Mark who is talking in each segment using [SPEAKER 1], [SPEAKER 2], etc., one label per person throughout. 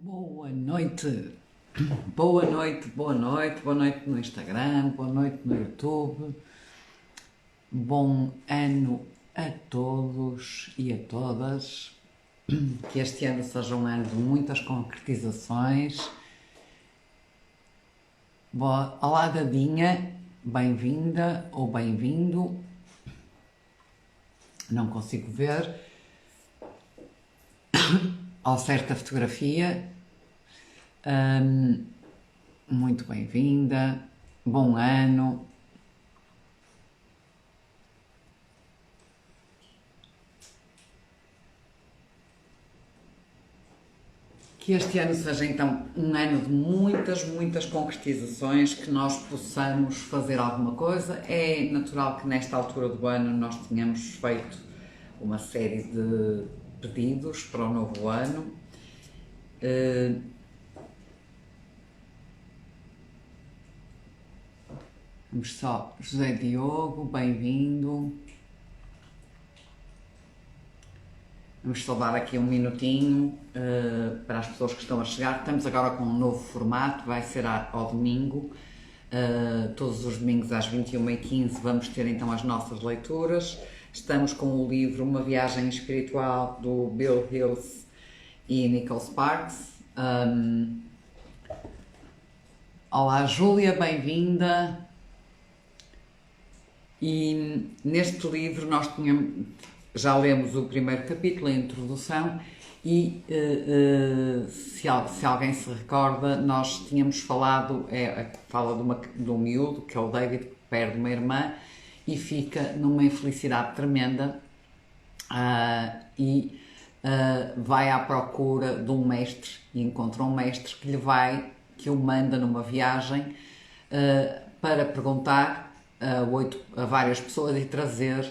[SPEAKER 1] Boa noite, boa noite, boa noite, boa noite no Instagram, boa noite no YouTube, bom ano a todos e a todas, que este ano seja um ano de muitas concretizações. Olá Dadinha, bem-vinda ou bem-vindo, não consigo ver ao certo a fotografia. Muito bem-vinda, bom ano. Que este ano seja então um ano de muitas concretizações, que nós possamos fazer alguma coisa. É natural que nesta altura do ano nós tenhamos feito uma série de pedidos para o novo ano. Vamos só, José Diogo, bem-vindo. Vamos só dar aqui um minutinho para as pessoas que estão a chegar. Estamos agora com um novo formato, vai ser ao domingo. Todos os domingos às 21h15 vamos ter então as nossas leituras. Estamos com o livro Uma Viagem Espiritual do Bill Hills e Nicholas Sparks. Olá Júlia, bem-vinda. E neste livro nós já lemos o primeiro capítulo, a introdução, e se alguém se recorda, nós tínhamos falado, fala de um miúdo, que é o David, que perde uma irmã e fica numa infelicidade tremenda e vai à procura de um mestre e encontra um mestre que o manda numa viagem para perguntar a várias pessoas e trazer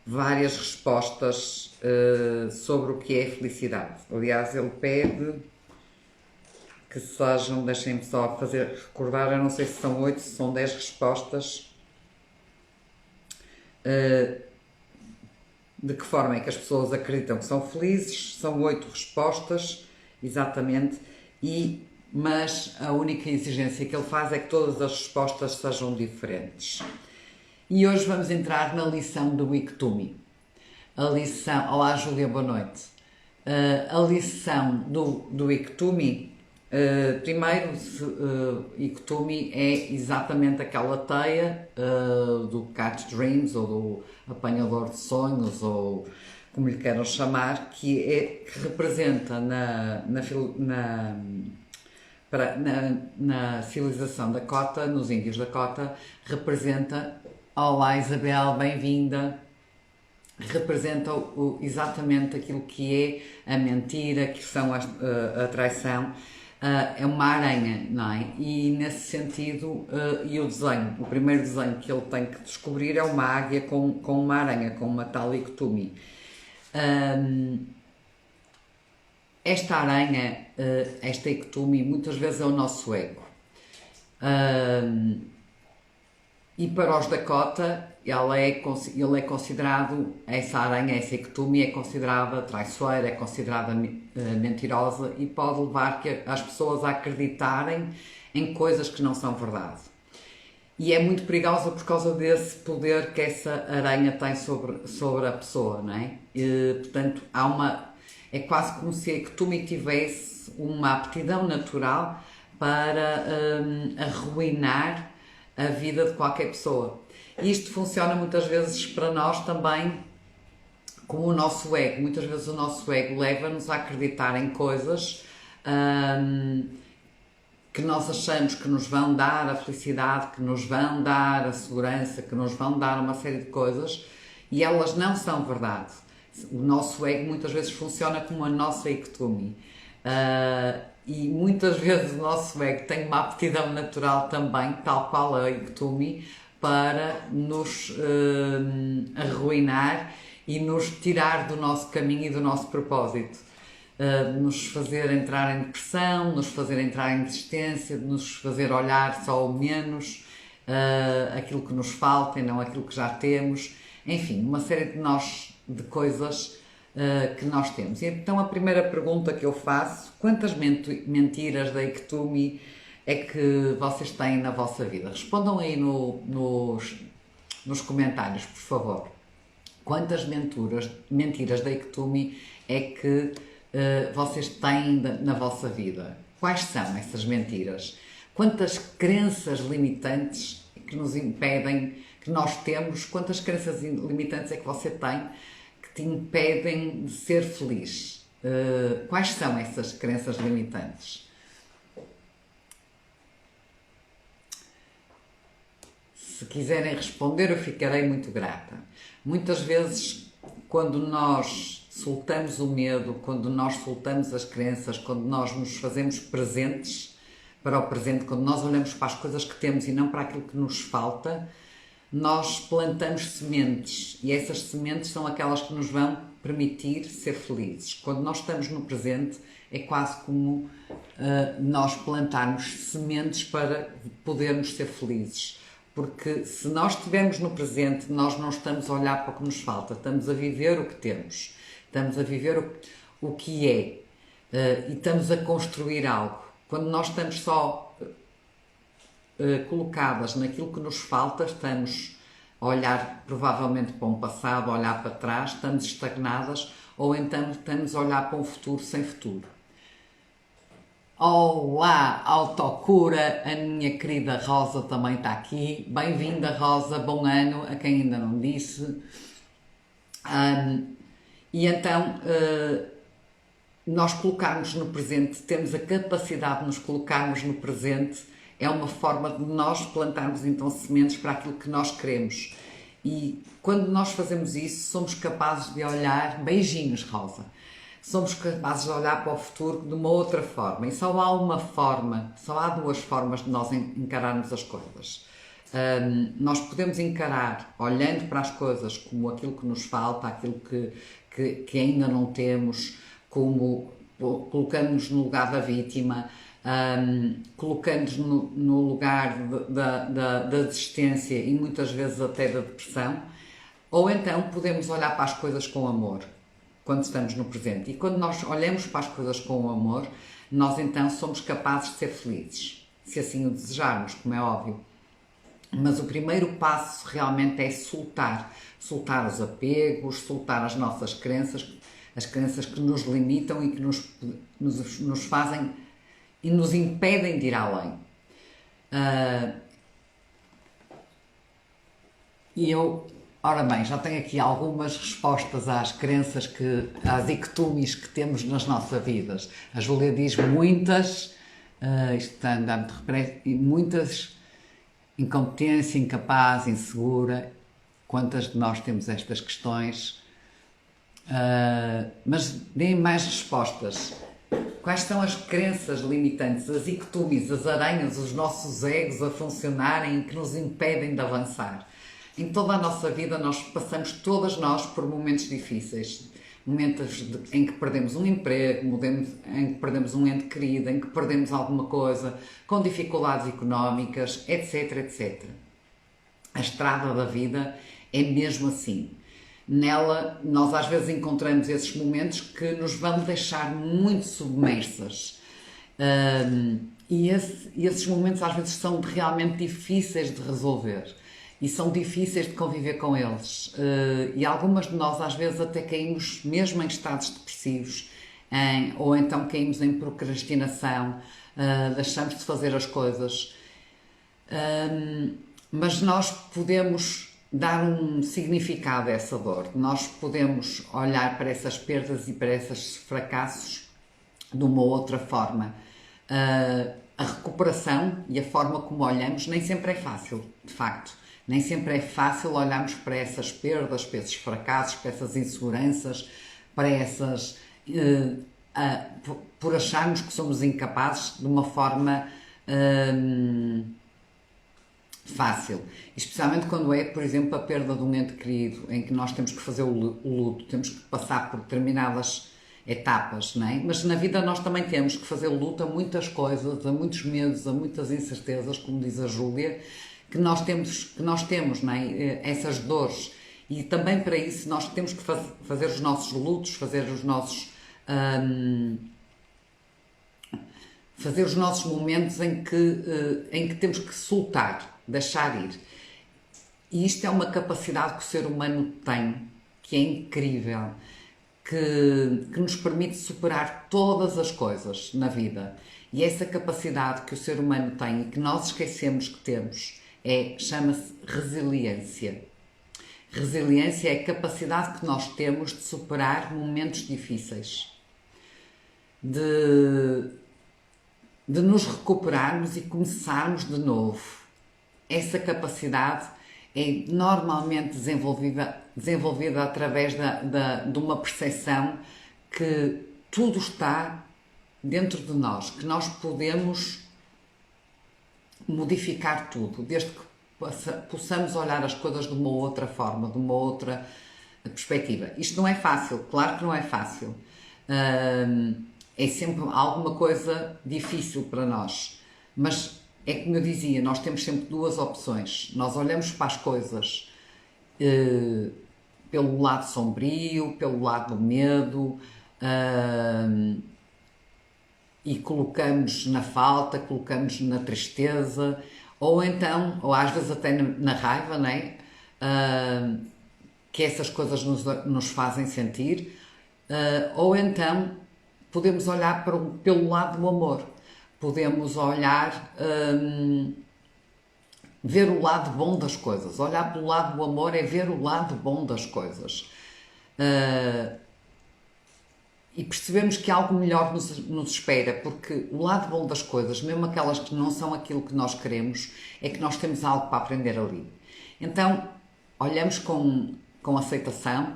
[SPEAKER 1] várias respostas sobre o que é felicidade. Aliás, ele pede que sejam, deixem-me só fazer recordar, eu não sei se são 8, se são 10 respostas, de que forma é que as pessoas acreditam que são felizes. São 8 respostas, exatamente, mas a única exigência que ele faz é que todas as respostas sejam diferentes. E hoje vamos entrar na lição do Ikhtumi. Olá Júlia, boa noite. A lição do Ikhtumi, primeiro, Ikhtumi é exatamente aquela teia do Catch Dreams, ou do apanhador de sonhos, ou como lhe queiram chamar, que representa na civilização Dakota, nos índios Dakota, representa, olá Isabel, bem-vinda, representa exatamente aquilo que é a mentira, que são a traição. É uma aranha, não é? E nesse sentido, e o primeiro desenho que ele tem que descobrir é uma águia com uma aranha, com uma tal Ikhtumi. Esta aranha, esta Ikhtumi, muitas vezes é o nosso ego. E para os Dakota, ele é considerado, essa aranha, essa Ikhtumi, é considerada traiçoeira, é considerada mentirosa e pode levar as pessoas a acreditarem em coisas que não são verdade. E é muito perigosa por causa desse poder que essa aranha tem sobre a pessoa, não é? Portanto, é quase como se a Ikhtumi tivesse uma aptidão natural para arruinar a vida de qualquer pessoa. Isto funciona muitas vezes para nós também com o nosso ego. Muitas vezes o nosso ego leva-nos a acreditar em coisas que nós achamos que nos vão dar a felicidade, que nos vão dar a segurança, que nos vão dar uma série de coisas, e elas não são verdade. O nosso ego muitas vezes funciona como a nossa Ikhtumi. E muitas vezes o nosso ego tem uma aptidão natural também, tal qual a Ikhtumi, para nos arruinar e nos tirar do nosso caminho e do nosso propósito. Nos fazer entrar em depressão, nos fazer entrar em desistência, nos fazer olhar só o menos, aquilo que nos falta e não aquilo que já temos. Enfim, uma série de coisas que nós temos. Então a primeira pergunta que eu faço: quantas mentiras da Ictumi é que vocês têm na vossa vida? Respondam aí nos comentários, por favor. Quantas mentiras da Ictumi é que vocês têm na vossa vida? Quais são essas mentiras? Quantas crenças limitantes que nos impedem, que nós temos, quantas crenças limitantes é que você tem que te impedem de ser feliz? Quais são essas crenças limitantes? Se quiserem responder, eu ficarei muito grata. Muitas vezes, quando nós soltamos o medo, quando nós soltamos as crenças, quando nós nos fazemos presentes para o presente, quando nós olhamos para as coisas que temos e não para aquilo que nos falta, nós plantamos sementes, e essas sementes são aquelas que nos vão permitir ser felizes. Quando nós estamos no presente, é quase como nós plantarmos sementes para podermos ser felizes. Porque se nós estivermos no presente, nós não estamos a olhar para o que nos falta, estamos a viver o que temos, estamos a viver o que é, e estamos a construir algo. Quando nós estamos só colocadas naquilo que nos falta, estamos a olhar provavelmente para um passado, a olhar para trás, estamos estagnadas, ou então estamos a olhar para um futuro sem futuro. Olá, autocura, a minha querida Rosa também está aqui. Bem-vinda, Rosa, bom ano, a quem ainda não disse. E então, nós colocarmos no presente, temos a capacidade de nos colocarmos no presente, é uma forma de nós plantarmos então sementes para aquilo que nós queremos. E quando nós fazemos isso, somos capazes de olhar, beijinhos, Rosa, somos capazes de olhar para o futuro de uma outra forma. E só há uma forma, só há duas formas de nós encararmos as coisas. Nós podemos encarar olhando para as coisas como aquilo que nos falta, aquilo que ainda não temos, como colocando-nos no lugar da vítima, colocando-nos no lugar da desistência e muitas vezes até da depressão, ou então podemos olhar para as coisas com amor, quando estamos no presente. E quando nós olhamos para as coisas com amor, nós então somos capazes de ser felizes, se assim o desejarmos, como é óbvio. Mas o primeiro passo realmente é soltar os apegos, soltar as nossas crenças, as crenças que nos limitam e que nos fazem e nos impedem de ir além. Ora bem, já tenho aqui algumas respostas às crenças, às ictumis que temos nas nossas vidas. A Júlia diz muitas, isto está a andar muito represo, e muitas: incompetência, incapaz, insegura. Quantas de nós temos estas questões? Mas deem mais respostas. Quais são as crenças limitantes, as ictumis, as aranhas, os nossos egos a funcionarem que nos impedem de avançar? Em toda a nossa vida nós passamos, todas nós, por momentos difíceis. Momentos em que perdemos um emprego, em que perdemos um ente querido, em que perdemos alguma coisa, com dificuldades económicas, etc, etc. A estrada da vida é mesmo assim. Nela, nós às vezes encontramos esses momentos que nos vão deixar muito submersas. E esses momentos às vezes são realmente difíceis de resolver. E são difíceis de conviver com eles. E algumas de nós às vezes até caímos mesmo em estados depressivos, ou então caímos em procrastinação, deixamos de fazer as coisas. Mas nós podemos dar um significado a essa dor. Nós podemos olhar para essas perdas e para esses fracassos de uma outra forma. A recuperação e a forma como olhamos nem sempre é fácil, de facto. Nem sempre é fácil olharmos para essas perdas, para esses fracassos, para essas inseguranças, para essas... por acharmos que somos incapazes de uma forma fácil. Especialmente quando é, por exemplo, a perda de um ente querido, em que nós temos que fazer o luto, temos que passar por determinadas etapas, não é? Mas na vida nós também temos que fazer o luto a muitas coisas, a muitos medos, a muitas incertezas, como diz a Júlia, que nós temos, não é? Essas dores. E também para isso nós temos que fazer os nossos lutos, fazer os nossos momentos em que temos que soltar, deixar ir. E isto é uma capacidade que o ser humano tem, que é incrível, que nos permite superar todas as coisas na vida. E essa capacidade que o ser humano tem e que nós esquecemos que temos chama-se resiliência. Resiliência é a capacidade que nós temos de superar momentos difíceis, de nos recuperarmos e começarmos de novo. Essa capacidade é normalmente desenvolvida através de uma percepção que tudo está dentro de nós, que nós podemos modificar tudo, desde que possamos olhar as coisas de uma outra forma, de uma outra perspectiva. Isto não é fácil, claro que não é fácil. É sempre alguma coisa difícil para nós, mas é como eu dizia, nós temos sempre duas opções. Nós olhamos para as coisas pelo lado sombrio, pelo lado do medo, e colocamos na falta, colocamos na tristeza, ou então, ou às vezes até na raiva, não é? Que essas coisas nos fazem sentir, ou então podemos olhar pelo lado do amor, podemos olhar, ver o lado bom das coisas. Olhar pelo lado do amor é ver o lado bom das coisas. E percebemos que algo melhor nos espera, porque o lado bom das coisas, mesmo aquelas que não são aquilo que nós queremos, é que nós temos algo para aprender ali. Então, olhamos com aceitação,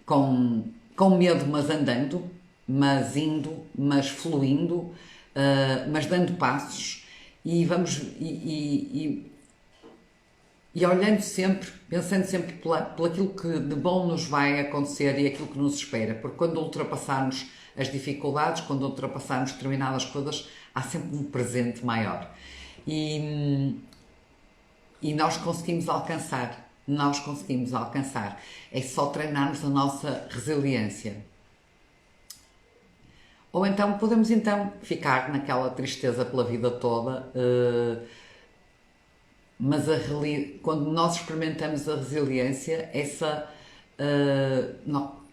[SPEAKER 1] com medo, mas andando, mas indo, mas fluindo, mas dando passos, e vamos e olhando sempre, pensando sempre por aquilo que de bom nos vai acontecer e aquilo que nos espera, porque quando ultrapassarmos as dificuldades, quando ultrapassarmos determinadas coisas, há sempre um presente maior. E nós conseguimos alcançar, é só treinarmos a nossa resiliência. Ou então podemos ficar naquela tristeza pela vida toda, mas quando nós experimentamos a resiliência,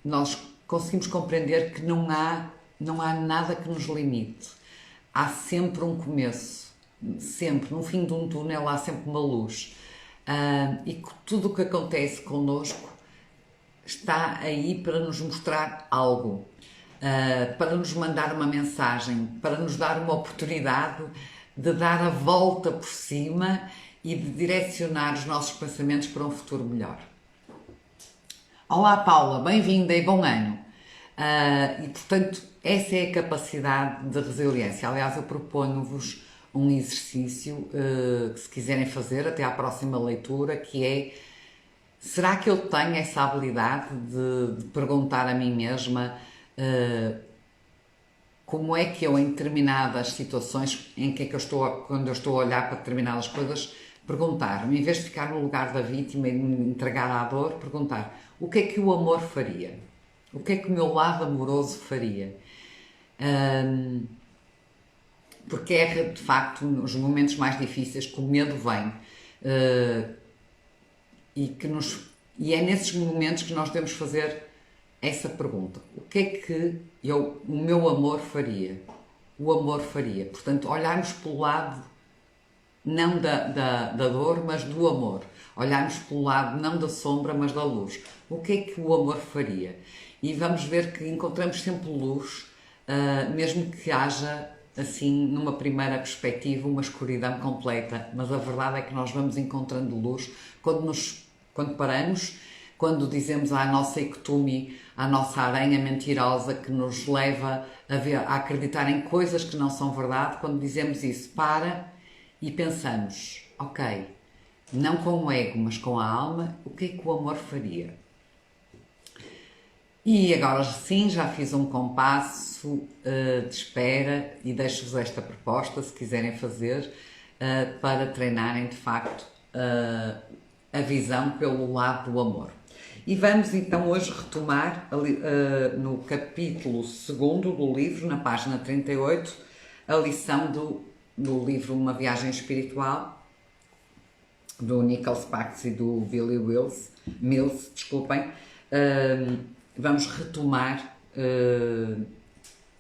[SPEAKER 1] nós conseguimos compreender que não há nada que nos limite. Há sempre um começo, sempre, no fim de um túnel há sempre uma luz. E que tudo o que acontece connosco está aí para nos mostrar algo, para nos mandar uma mensagem, para nos dar uma oportunidade de dar a volta por cima e de direcionar os nossos pensamentos para um futuro melhor. Olá Paula, bem-vinda e bom ano. E portanto, essa é a capacidade de resiliência. Aliás, eu proponho-vos um exercício que, se quiserem fazer até à próxima leitura, que é: será que eu tenho essa habilidade de perguntar a mim mesma como é que eu, em determinadas situações quando eu estou a olhar para determinadas coisas, perguntar-me, em vez de ficar no lugar da vítima e me entregar à dor, perguntar: o que é que o amor faria? O que é que o meu lado amoroso faria? Porque é, de facto, nos momentos mais difíceis que o medo vem, e é nesses momentos que nós devemos fazer essa pergunta: o que é que o meu amor faria? O amor faria. Portanto, olharmos pelo lado não da dor, mas do amor. Olharmos pelo lado não da sombra, mas da luz. O que é que o amor faria? E vamos ver que encontramos sempre luz, mesmo que haja, assim, numa primeira perspectiva, uma escuridão completa. Mas a verdade é que nós vamos encontrando luz quando paramos, quando dizemos à nossa ectumi, à nossa aranha mentirosa que nos leva a acreditar em coisas que não são verdade. Quando dizemos isso, para e pensamos: ok, não com o ego, mas com a alma, o que é que o amor faria? E agora sim, já fiz um compasso de espera e deixo-vos esta proposta, se quiserem fazer, para treinarem de facto a visão pelo lado do amor. E vamos então hoje retomar no capítulo 2º do livro, na página 38, a lição do livro Uma Viagem Espiritual, do Nicholas Sparks e do Billy Mills, desculpem. Vamos retomar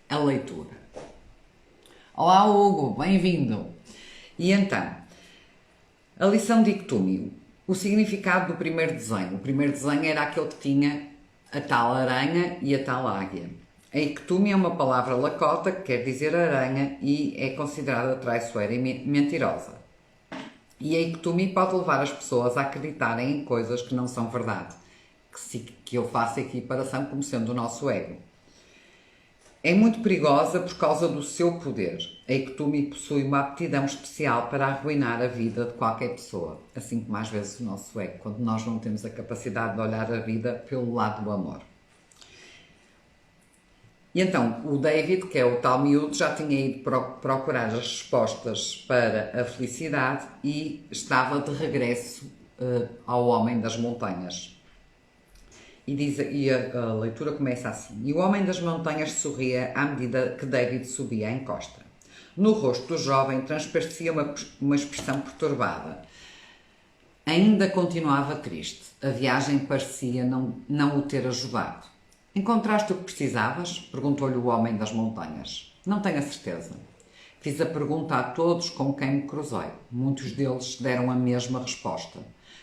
[SPEAKER 1] a leitura. Olá Hugo, bem-vindo! E então, a lição de Ictúmio, o significado do primeiro desenho. O primeiro desenho era aquele que tinha a tal aranha e a tal águia. A Ictúmia é uma palavra lacota que quer dizer aranha e é considerada traiçoeira e mentirosa. E a Ictúmia pode levar as pessoas a acreditarem em coisas que não são verdade, que eu faço aqui equiparação como sendo o nosso ego. É muito perigosa por causa do seu poder. A Ictúmia possui uma aptidão especial para arruinar a vida de qualquer pessoa, assim como às vezes o nosso ego, quando nós não temos a capacidade de olhar a vida pelo lado do amor. E então, o David, que é o tal miúdo, já tinha ido procurar as respostas para a felicidade e estava de regresso ao Homem das Montanhas. E a leitura começa assim. E o Homem das Montanhas sorria à medida que David subia a encosta. No rosto do jovem transparecia uma expressão perturbada. Ainda continuava triste. A viagem parecia não o ter ajudado. Encontraste o que precisavas? Perguntou-lhe o Homem das Montanhas. Não tenho a certeza. Fiz a pergunta a todos com quem me cruzei. Muitos deles deram a mesma resposta.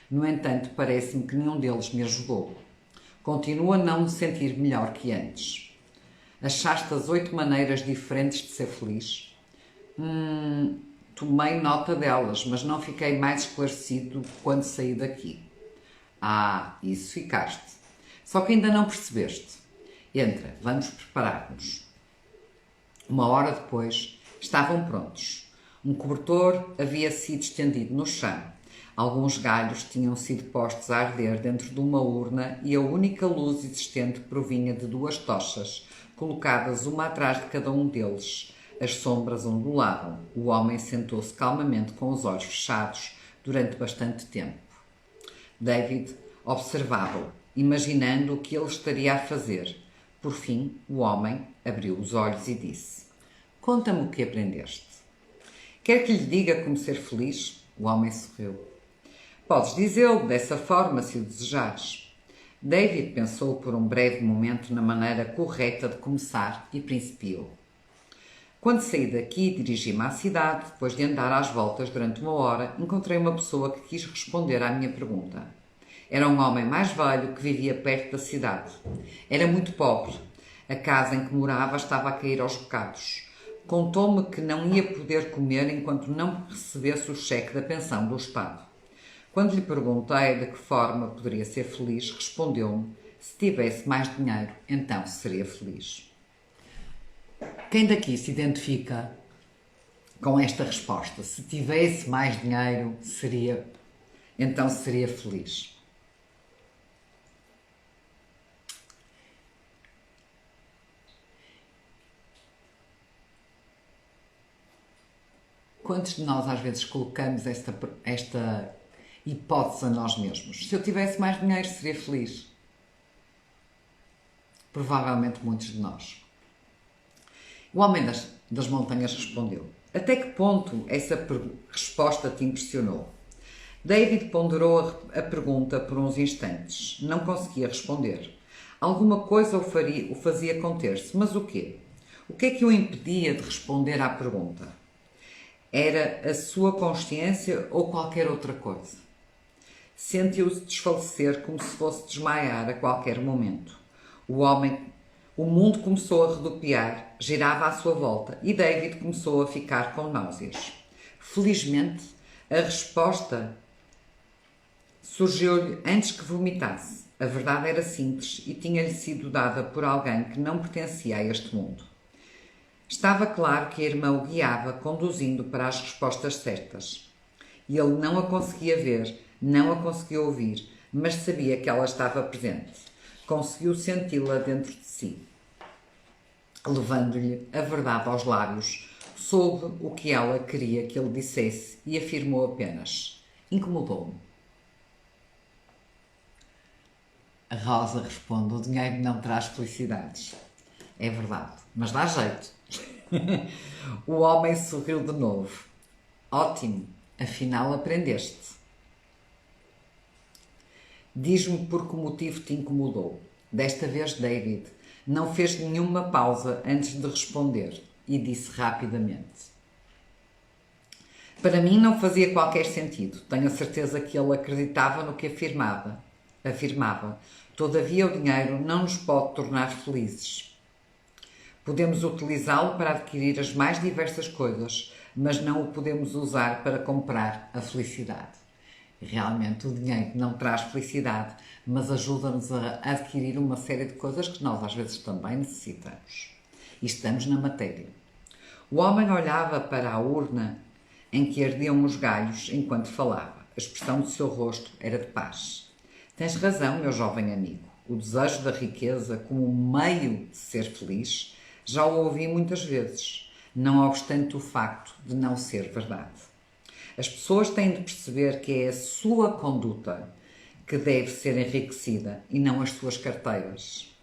[SPEAKER 1] No entanto, parece-me que nenhum deles me ajudou. Continuo a não me sentir melhor que antes. Achaste as 8 maneiras diferentes de ser feliz? Tomei nota delas, mas não fiquei mais esclarecido quando saí daqui. Ah, isso ficaste. Só que ainda não percebeste. Entra, vamos preparar-nos. 1 hora depois, estavam prontos. Um cobertor havia sido estendido no chão. Alguns galhos tinham sido postos a arder dentro de uma urna e a única luz existente provinha de 2 tochas, colocadas uma atrás de cada um deles. As sombras ondulavam. O homem sentou-se calmamente com os olhos fechados durante bastante tempo. David observava-o, imaginando o que ele estaria a fazer. Por fim, o homem abriu os olhos e disse: Conta-me o que aprendeste. Quer que lhe diga como ser feliz? O homem sorriu. Podes dizê-lo dessa forma, se o desejares. David pensou por um breve momento na maneira correta de começar e principiou. Quando saí daqui e dirigi-me à cidade, depois de andar às voltas durante 1 hora, encontrei uma pessoa que quis responder à minha pergunta. Era um homem mais velho que vivia perto da cidade. Era muito pobre. A casa em que morava estava a cair aos bocados. Contou-me que não ia poder comer enquanto não recebesse o cheque da pensão do Estado. Quando lhe perguntei de que forma poderia ser feliz, respondeu-me: se tivesse mais dinheiro, então seria feliz. Quem daqui se identifica com esta resposta? Se tivesse mais dinheiro, então seria feliz. Quantos de nós às vezes colocamos esta hipótese a nós mesmos? Se eu tivesse mais dinheiro, seria feliz. Provavelmente muitos de nós. O Homem das Montanhas respondeu: até que ponto essa resposta te impressionou? David ponderou a pergunta por uns instantes. Não conseguia responder. Alguma coisa o fazia conter-se, mas o quê? O que é que o impedia de responder à pergunta? Era a sua consciência ou qualquer outra coisa? Sentiu-se desfalecer como se fosse desmaiar a qualquer momento. O mundo começou a rodopiar, girava à sua volta e David começou a ficar com náuseas. Felizmente, a resposta surgiu-lhe antes que vomitasse. A verdade era simples e tinha-lhe sido dada por alguém que não pertencia a este mundo. Estava claro que a irmã o guiava, conduzindo para as respostas certas. E ele não a conseguia ver, não a conseguia ouvir, mas sabia que ela estava presente. Conseguiu senti-la dentro de si. Levando-lhe a verdade aos lábios, soube o que ela queria que ele dissesse e afirmou apenas: incomodou-me. A A Rosa responde: o dinheiro não traz felicidades. É verdade, mas dá jeito. O homem sorriu de novo. Ótimo, afinal aprendeste. Diz-me por que motivo te incomodou. Desta vez, David não fez nenhuma pausa antes de responder e disse rapidamente: para mim não fazia qualquer sentido. Tenho a certeza que ele acreditava no que afirmava. Todavia, o dinheiro não nos pode tornar felizes. Podemos utilizá-lo para adquirir as mais diversas coisas, mas não o podemos usar para comprar a felicidade. Realmente, o dinheiro não traz felicidade, mas ajuda-nos a adquirir uma série de coisas que nós às vezes também necessitamos. E estamos na matéria. O homem olhava para a urna em que ardiam os galhos enquanto falava. A expressão do seu rosto era de paz. Tens razão, meu jovem amigo. O desejo da riqueza como meio de ser feliz já o ouvi muitas vezes, não obstante o facto de não ser verdade. As pessoas têm de perceber que é a sua conduta que deve ser enriquecida e não as suas carteiras.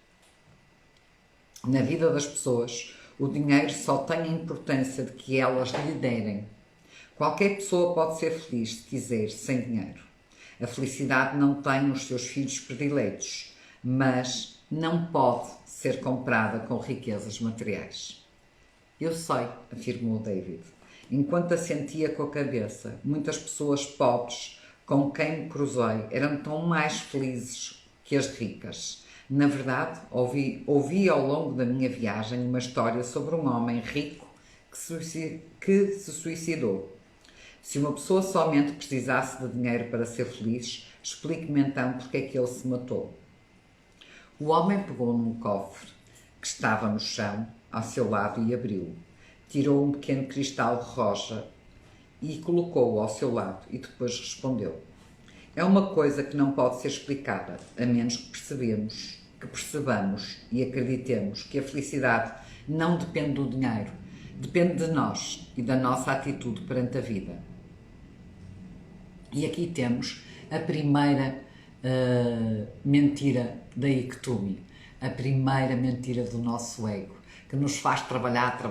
[SPEAKER 1] Na vida das pessoas, o dinheiro só tem a importância de que elas lhe derem. Qualquer pessoa pode ser feliz se quiser, sem dinheiro. A felicidade não tem os seus filhos prediletos, mas não pode ser comprada com riquezas materiais. Eu sei, afirmou David, enquanto assentia com a cabeça. Muitas pessoas pobres com quem me cruzei eram tão mais felizes que as ricas. Na verdade, ouvi ao longo da minha viagem uma história sobre um homem rico que se suicidou. Se uma pessoa somente precisasse de dinheiro para ser feliz, explique-me então porque é que ele se matou. O homem pegou num cofre que estava no chão, ao seu lado, e abriu-o. Tirou um pequeno cristal de rocha e colocou-o ao seu lado e depois respondeu: é uma coisa que não pode ser explicada, a menos que percebamos e acreditemos que a felicidade não depende do dinheiro, depende de nós e da nossa atitude perante a vida. E aqui temos a primeira mentira da Ictumi, a primeira mentira do nosso ego, que nos faz trabalhar para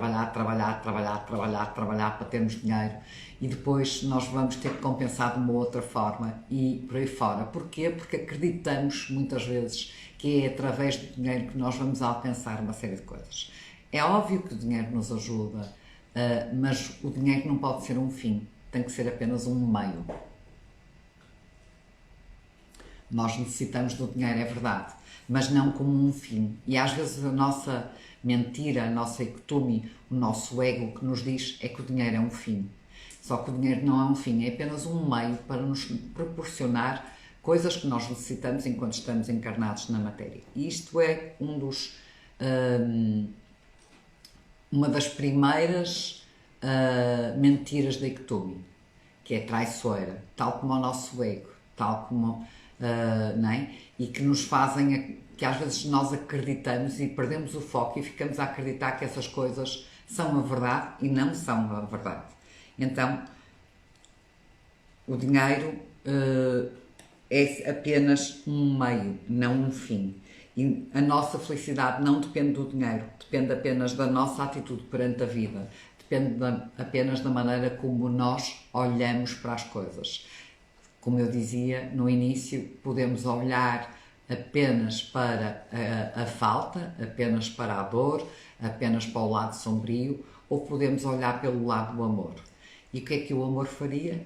[SPEAKER 1] termos dinheiro e depois nós vamos ter que compensar de uma outra forma e por aí fora. Porquê? Porque acreditamos muitas vezes que é através do dinheiro que nós vamos alcançar uma série de coisas. É óbvio que o dinheiro nos ajuda, mas o dinheiro não pode ser um fim, tem que ser apenas um meio. Nós necessitamos do dinheiro, é verdade, mas não como um fim. E às vezes a nossa mentira, a nossa ectome, o nosso ego que nos diz é que o dinheiro é um fim. Só que o dinheiro não é um fim, é apenas um meio para nos proporcionar coisas que nós necessitamos enquanto estamos encarnados na matéria. E isto é uma das primeiras mentiras da ectome, que é traiçoeira, tal como o nosso ego, tal como... não é? E que nos fazem, que às vezes nós acreditamos e perdemos o foco e ficamos a acreditar que essas coisas são a verdade e não são a verdade. Então, o dinheiro é apenas um meio, não um fim. E a nossa felicidade não depende do dinheiro, depende apenas da nossa atitude perante a vida, depende apenas da maneira como nós olhamos para as coisas. Como eu dizia no início, podemos olhar apenas para a falta, apenas para a dor, apenas para o lado sombrio, ou podemos olhar pelo lado do amor. E o que é que o amor faria?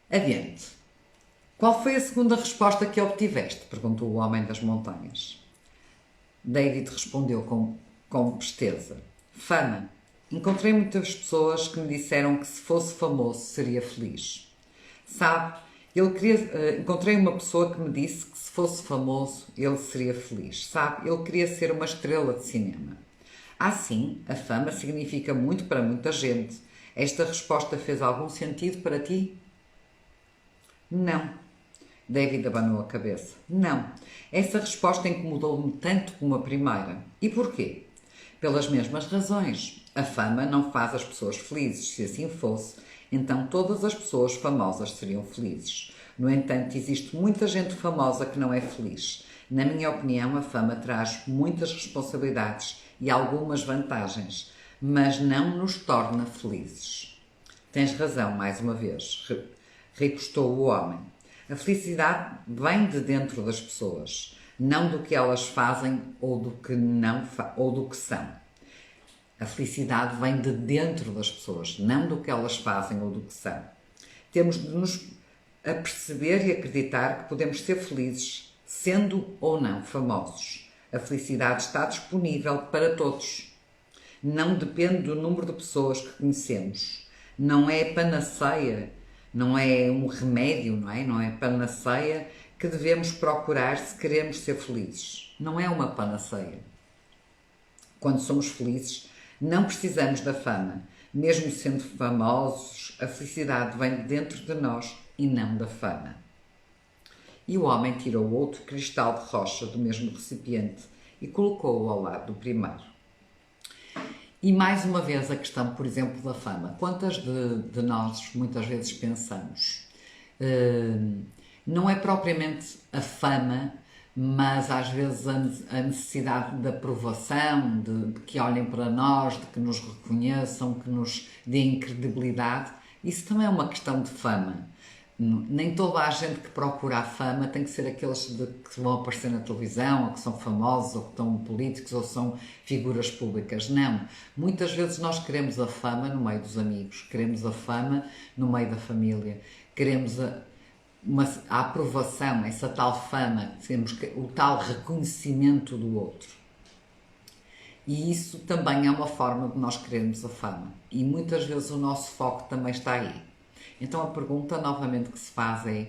[SPEAKER 1] Adiante. Qual foi a segunda resposta que obtiveste? Perguntou o homem das montanhas. David respondeu com presteza. Fama. Encontrei muitas pessoas que me disseram que se fosse famoso seria feliz. Sabe, encontrei uma pessoa que me disse que se fosse famoso ele seria feliz. Sabe, ele queria ser uma estrela de cinema. Assim, a fama significa muito para muita gente. Esta resposta fez algum sentido para ti? Não. David abanou a cabeça. Não. Essa resposta incomodou-me tanto como a primeira. E porquê? Pelas mesmas razões. A fama não faz as pessoas felizes. Se assim fosse, então todas as pessoas famosas seriam felizes. No entanto, existe muita gente famosa que não é feliz. Na minha opinião, a fama traz muitas responsabilidades e algumas vantagens, mas não nos torna felizes. Tens razão, mais uma vez, recostou o homem. A felicidade vem de dentro das pessoas, não do que elas fazem ou do que não ou do que são. A felicidade vem de dentro das pessoas, não do que elas fazem ou do que são. Temos de nos aperceber e acreditar que podemos ser felizes, sendo ou não famosos. A felicidade está disponível para todos. Não depende do número de pessoas que conhecemos. Não é panaceia, não é um remédio, não é? Não é panaceia que devemos procurar se queremos ser felizes. Não é uma panaceia. Quando somos felizes, não precisamos da fama. Mesmo sendo famosos, a felicidade vem de dentro de nós e não da fama. E o homem tirou outro cristal de rocha do mesmo recipiente e colocou-o ao lado do primeiro. E mais uma vez a questão, por exemplo, da fama. Quantas de nós muitas vezes pensamos? Não é propriamente a fama, mas às vezes a necessidade de aprovação, de que olhem para nós, de que nos reconheçam, que nos deem credibilidade. Isso também é uma questão de fama. Nem toda a gente que procura a fama tem que ser aqueles que vão aparecer na televisão, ou que são famosos, ou que estão políticos, ou são figuras públicas. Não. Muitas vezes nós queremos a fama no meio dos amigos, queremos a fama no meio da família, queremos a aprovação, essa tal fama, temos o tal reconhecimento do outro. E isso também é uma forma de nós querermos a fama. E muitas vezes o nosso foco também está aí. Então a pergunta novamente que se faz é: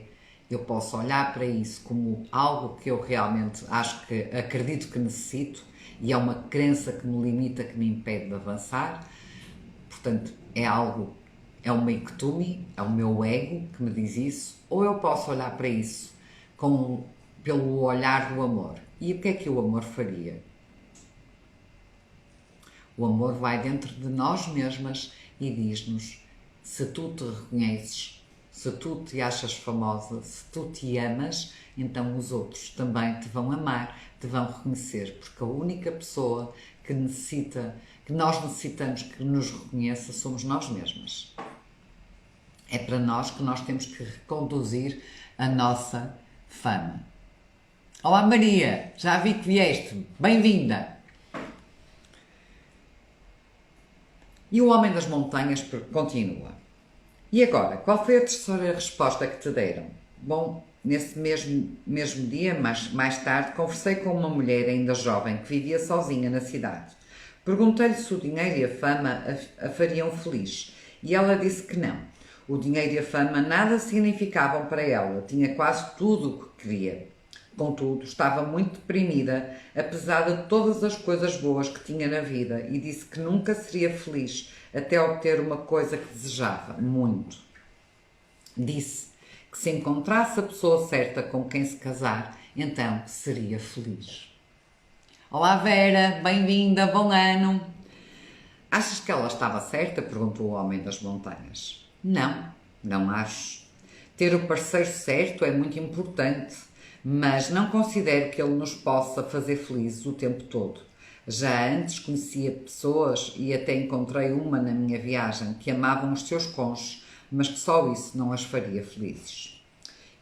[SPEAKER 1] eu posso olhar para isso como algo que eu realmente acredito que necessito e é uma crença que me limita, que me impede de avançar? Portanto, é uma ectome, é o meu ego que me diz isso, ou eu posso olhar para isso pelo olhar do amor? E o que é que o amor faria? O amor vai dentro de nós mesmas e diz-nos: se tu te reconheces, se tu te achas famosa, se tu te amas, então os outros também te vão amar, te vão reconhecer, porque a única pessoa que nós necessitamos que nos reconheça somos nós mesmas. É para nós que nós temos que reconduzir a nossa fama. Olá Maria, já vi que vieste, bem-vinda! E o homem das montanhas continua. E agora, qual foi a terceira resposta que te deram? Bom, nesse mesmo dia, mais tarde, conversei com uma mulher ainda jovem que vivia sozinha na cidade. Perguntei-lhe se o dinheiro e a fama a fariam feliz e ela disse que não. O dinheiro e a fama nada significavam para ela, tinha quase tudo o que queria. Contudo, estava muito deprimida, apesar de todas as coisas boas que tinha na vida, e disse que nunca seria feliz até obter uma coisa que desejava muito. Disse que se encontrasse a pessoa certa com quem se casar, então seria feliz. Olá Vera, bem-vinda, bom ano! Achas que ela estava certa? Perguntou o homem das montanhas. Não acho. Ter o parceiro certo é muito importante, mas não considero que ele nos possa fazer felizes o tempo todo. Já antes conhecia pessoas e até encontrei uma na minha viagem que amavam os seus cônjuges, mas que só isso não as faria felizes.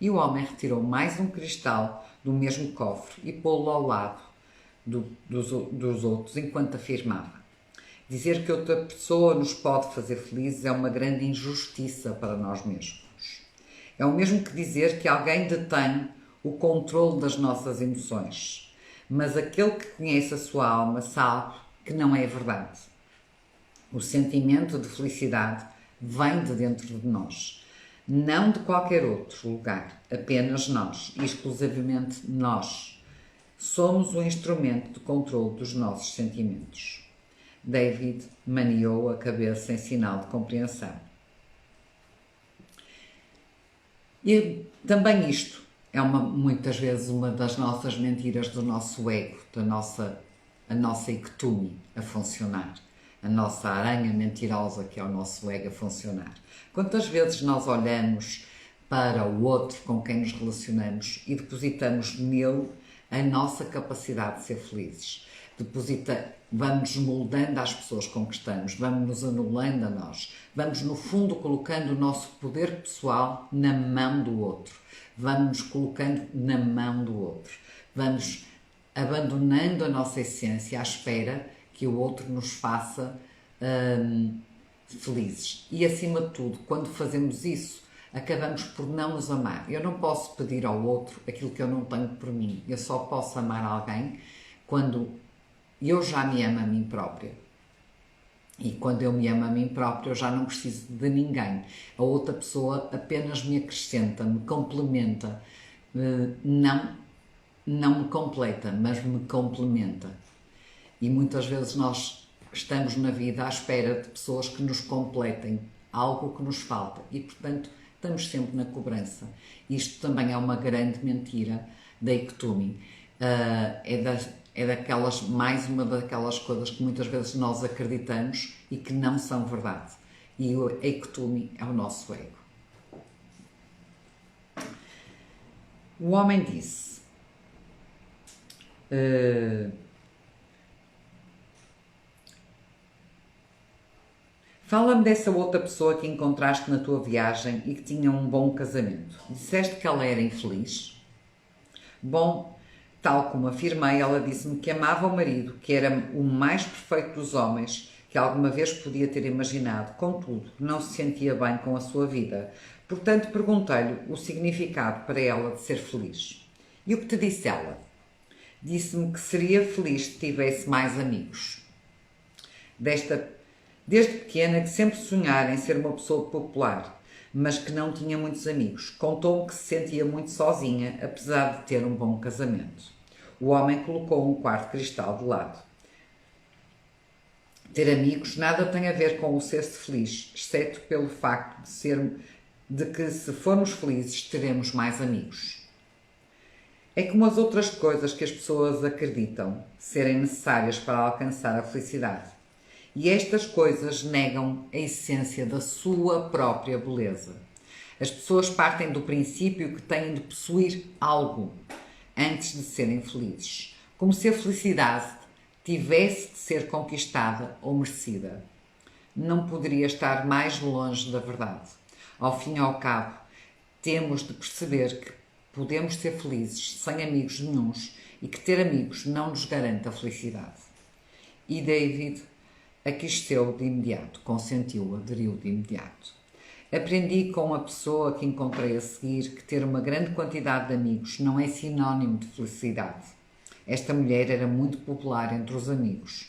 [SPEAKER 1] E o homem retirou mais um cristal do mesmo cofre e pô-lo ao lado dos outros enquanto afirmava: dizer que outra pessoa nos pode fazer felizes é uma grande injustiça para nós mesmos. É o mesmo que dizer que alguém detém o controle das nossas emoções. Mas aquele que conhece a sua alma sabe que não é verdade. O sentimento de felicidade vem de dentro de nós, não de qualquer outro lugar, apenas nós, exclusivamente nós. Somos o instrumento de controle dos nossos sentimentos. David maniou a cabeça em sinal de compreensão. E também isto é muitas vezes uma das nossas mentiras do nosso ego, a nossa ectome a funcionar, a nossa aranha mentirosa que é o nosso ego a funcionar. Quantas vezes nós olhamos para o outro com quem nos relacionamos e depositamos nele a nossa capacidade de ser felizes. Vamos moldando as pessoas com que estamos, vamos nos anulando a nós, vamos no fundo colocando o nosso poder pessoal na mão do outro, vamos nos colocando na mão do outro, vamos abandonando a nossa essência à espera que o outro nos faça felizes. E acima de tudo, quando fazemos isso, acabamos por não nos amar. Eu não posso pedir ao outro aquilo que eu não tenho por mim. Eu só posso amar alguém quando eu já me amo a mim própria. E quando eu me amo a mim própria, eu já não preciso de ninguém. A outra pessoa apenas me acrescenta, me complementa. Não me completa, mas me complementa. E muitas vezes nós estamos na vida à espera de pessoas que nos completem algo que nos falta. E, portanto, estamos sempre na cobrança. Isto também é uma grande mentira da Ectumi. Mais uma daquelas coisas que muitas vezes nós acreditamos e que não são verdade. E a Ectumi é o nosso ego. O homem disse: fala-me dessa outra pessoa que encontraste na tua viagem e que tinha um bom casamento. Disseste que ela era infeliz? Bom, tal como afirmei, ela disse-me que amava o marido, que era o mais perfeito dos homens que alguma vez podia ter imaginado. Contudo, não se sentia bem com a sua vida. Portanto, perguntei-lhe o significado para ela de ser feliz. E o que te disse ela? Disse-me que seria feliz se tivesse mais amigos. Desde pequena que sempre sonhara em ser uma pessoa popular, mas que não tinha muitos amigos. Contou-me que se sentia muito sozinha, apesar de ter um bom casamento. O homem colocou um quarto cristal de lado. Ter amigos nada tem a ver com o ser-se feliz, exceto pelo facto de que se formos felizes teremos mais amigos. É como as outras coisas que as pessoas acreditam serem necessárias para alcançar a felicidade. E estas coisas negam a essência da sua própria beleza. As pessoas partem do princípio que têm de possuir algo antes de serem felizes, como se a felicidade tivesse de ser conquistada ou merecida. Não poderia estar mais longe da verdade. Ao fim e ao cabo, temos de perceber que podemos ser felizes sem amigos nenhuns e que ter amigos não nos garante a felicidade. E David aqueceu de imediato, consentiu, aderiu de imediato. Aprendi com a pessoa que encontrei a seguir que ter uma grande quantidade de amigos não é sinónimo de felicidade. Esta mulher era muito popular entre os amigos.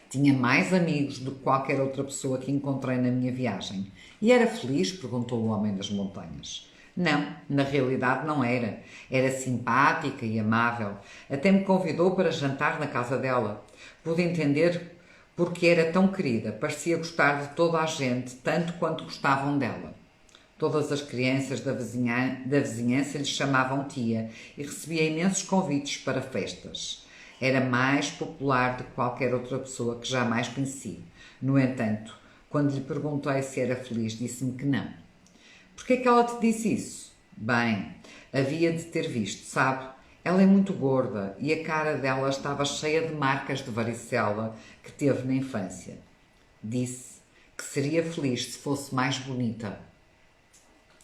[SPEAKER 1] Tinha mais amigos do que qualquer outra pessoa que encontrei na minha viagem. E era feliz? Perguntou o homem das montanhas. Não, na realidade não era. Era simpática e amável. Até me convidou para jantar na casa dela. Pude entender porque era tão querida. Parecia gostar de toda a gente, tanto quanto gostavam dela. Todas as crianças da vizinhança lhe chamavam tia e recebia imensos convites para festas. Era mais popular do que qualquer outra pessoa que jamais conheci. No entanto, quando lhe perguntei se era feliz, disse-me que não. Porquê é que ela te disse isso? Bem, havia de ter visto, sabe? Ela é muito gorda e a cara dela estava cheia de marcas de varicela que teve na infância. Disse que seria feliz se fosse mais bonita.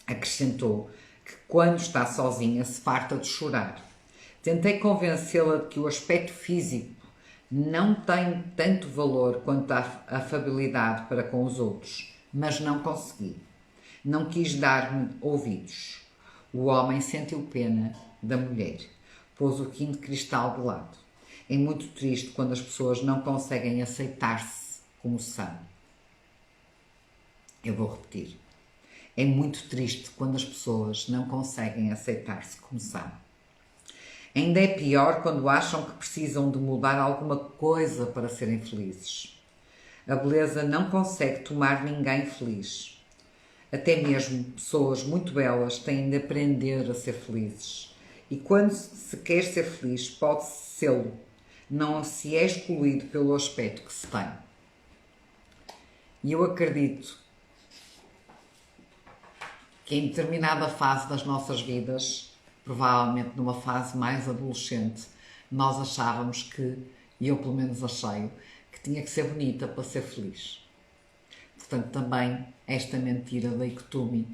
[SPEAKER 1] Acrescentou que quando está sozinha se farta de chorar. Tentei convencê-la de que o aspecto físico não tem tanto valor quanto a afabilidade para com os outros, mas não consegui. Não quis dar-me ouvidos. O homem sentiu pena da mulher. Pôs o quinto cristal de lado. É muito triste quando as pessoas não conseguem aceitar-se como são. Eu vou repetir. É muito triste quando as pessoas não conseguem aceitar-se como são. Ainda é pior quando acham que precisam de mudar alguma coisa para serem felizes. A beleza não consegue tomar ninguém feliz. Até mesmo pessoas muito belas têm de aprender a ser felizes. E quando se quer ser feliz, pode-se sê-lo. Não se é excluído pelo aspecto que se tem. E eu acredito que em determinada fase das nossas vidas, provavelmente numa fase mais adolescente, nós achávamos que, e eu pelo menos achei, que tinha que ser bonita para ser feliz. Portanto, também esta mentira da Ictumi,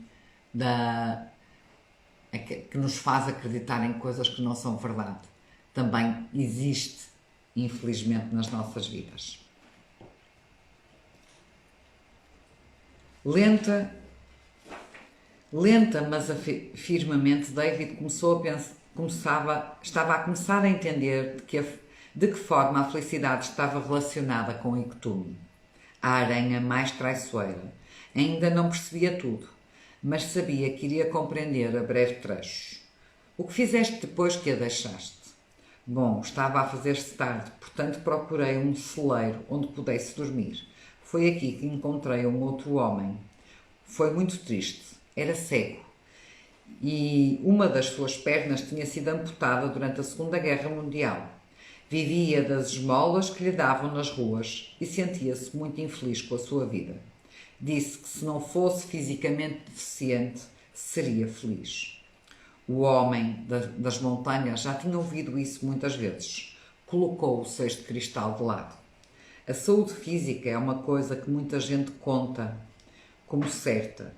[SPEAKER 1] que nos faz acreditar em coisas que não são verdade, também existe, infelizmente, nas nossas vidas. Lenta, mas firmemente, David estava a começar a entender de que forma a felicidade estava relacionada com Ictumi, a aranha mais traiçoeira. Ainda não percebia tudo, mas sabia que iria compreender a breve trecho. O que fizeste depois que a deixaste? Bom, estava a fazer-se tarde, portanto procurei um celeiro onde pudesse dormir. Foi aqui que encontrei um outro homem. Foi muito triste. Era cego. E uma das suas pernas tinha sido amputada durante a Segunda Guerra Mundial. Vivia das esmolas que lhe davam nas ruas e sentia-se muito infeliz com a sua vida. Disse que se não fosse fisicamente deficiente, seria feliz. O homem das montanhas já tinha ouvido isso muitas vezes. Colocou o cesto de cristal de lado. A saúde física é uma coisa que muita gente conta como certa.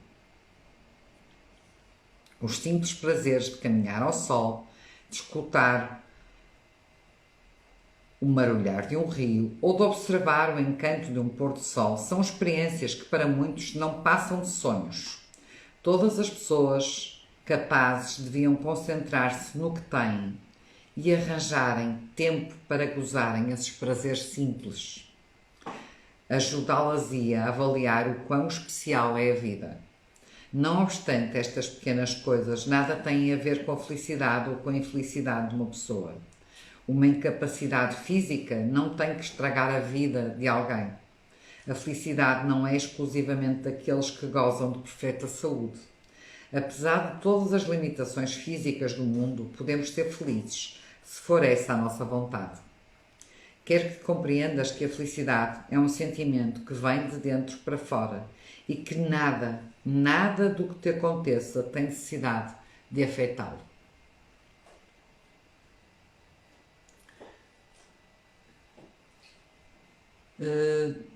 [SPEAKER 1] Os simples prazeres de caminhar ao sol, de escutar o marulhar de um rio ou de observar o encanto de um pôr-do-sol são experiências que para muitos não passam de sonhos. Todas as pessoas capazes deviam concentrar-se no que têm e arranjarem tempo para gozarem esses prazeres simples. Ajudá-las-ia a avaliar o quão especial é a vida. Não obstante estas pequenas coisas, nada têm a ver com a felicidade ou com a infelicidade de uma pessoa. Uma incapacidade física não tem que estragar a vida de alguém. A felicidade não é exclusivamente daqueles que gozam de perfeita saúde. Apesar de todas as limitações físicas do mundo, podemos ser felizes, se for essa a nossa vontade. Quero que compreendas que a felicidade é um sentimento que vem de dentro para fora e que nada do que te aconteça tem necessidade de afetá-lo.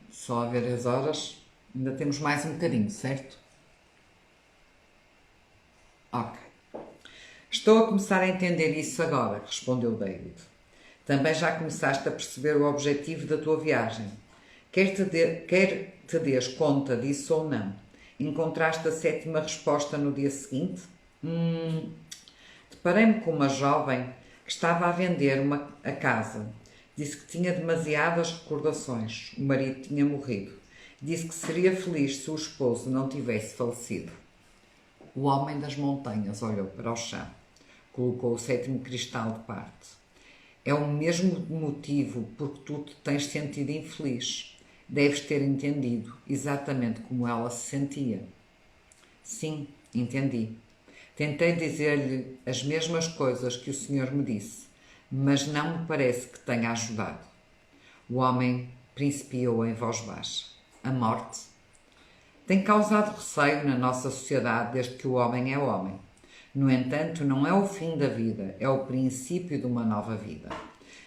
[SPEAKER 1] Só a ver as horas, ainda temos mais um bocadinho, certo? Ok. Estou a começar a entender isso agora, respondeu David. Também já começaste a perceber o objetivo da tua viagem. Quer te des conta disso ou não. Encontraste a 7ª resposta no dia seguinte? Deparei-me com uma jovem que estava a vender a casa. Disse que tinha demasiadas recordações. O marido tinha morrido. Disse que seria feliz se o esposo não tivesse falecido. O homem das montanhas olhou para o chão. Colocou o 7º cristal de parte. É o mesmo motivo por que tu te tens sentido infeliz. Deves ter entendido exatamente como ela se sentia. Sim, entendi. Tentei dizer-lhe as mesmas coisas que o senhor me disse, mas não me parece que tenha ajudado. O homem principiou em voz baixa. A morte tem causado receio na nossa sociedade desde que o homem é homem. No entanto, não é o fim da vida, é o princípio de uma nova vida.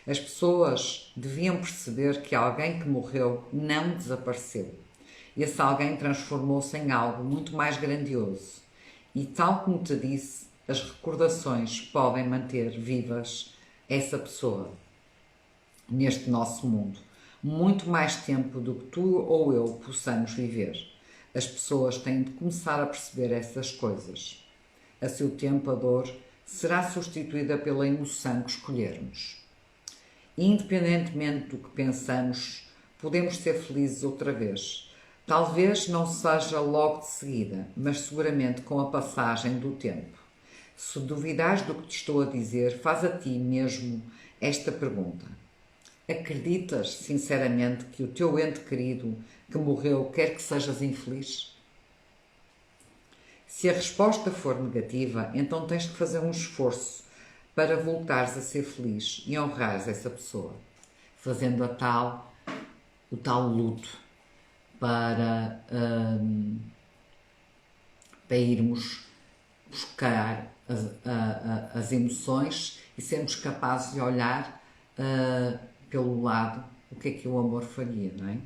[SPEAKER 1] As pessoas deviam perceber que alguém que morreu não desapareceu. Esse alguém transformou-se em algo muito mais grandioso. E tal como te disse, as recordações podem manter vivas essa pessoa neste nosso mundo. Muito mais tempo do que tu ou eu possamos viver. As pessoas têm de começar a perceber essas coisas. A seu tempo, a dor será substituída pela emoção que escolhermos. Independentemente do que pensamos, podemos ser felizes outra vez. Talvez não seja logo de seguida, mas seguramente com a passagem do tempo. Se duvidares do que te estou a dizer, faz a ti mesmo esta pergunta. Acreditas sinceramente que o teu ente querido que morreu quer que sejas infeliz? Se a resposta for negativa, então tens de fazer um esforço para voltares a ser feliz e honrares essa pessoa, fazendo o tal luto para irmos buscar as emoções e sermos capazes de olhar pelo lado o que é que o amor faria, não é?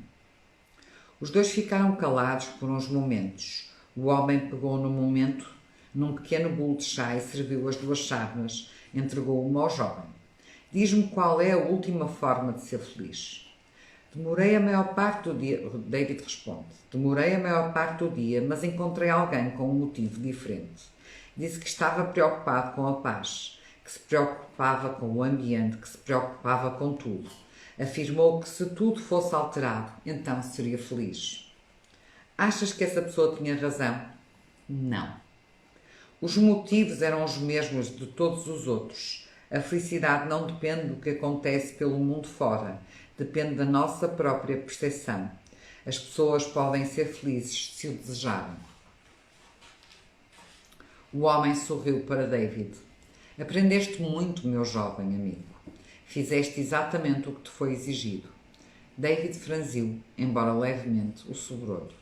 [SPEAKER 1] Os dois ficaram calados por uns momentos. O homem pegou no momento num pequeno bolo de chá e serviu as 2 chávenas. Entregou uma ao jovem. Diz-me qual é a última forma de ser feliz. Demorei a maior parte do dia, David responde, demorei a maior parte do dia, mas encontrei alguém com um motivo diferente. Disse que estava preocupado com a paz, que se preocupava com o ambiente, que se preocupava com tudo. Afirmou que se tudo fosse alterado, então seria feliz. Achas que essa pessoa tinha razão? Não. Os motivos eram os mesmos de todos os outros. A felicidade não depende do que acontece pelo mundo fora, depende da nossa própria percepção. As pessoas podem ser felizes se o desejarem. O homem sorriu para David. Aprendeste muito, meu jovem amigo. Fizeste exatamente o que te foi exigido. David franziu, embora levemente, o sobreolho.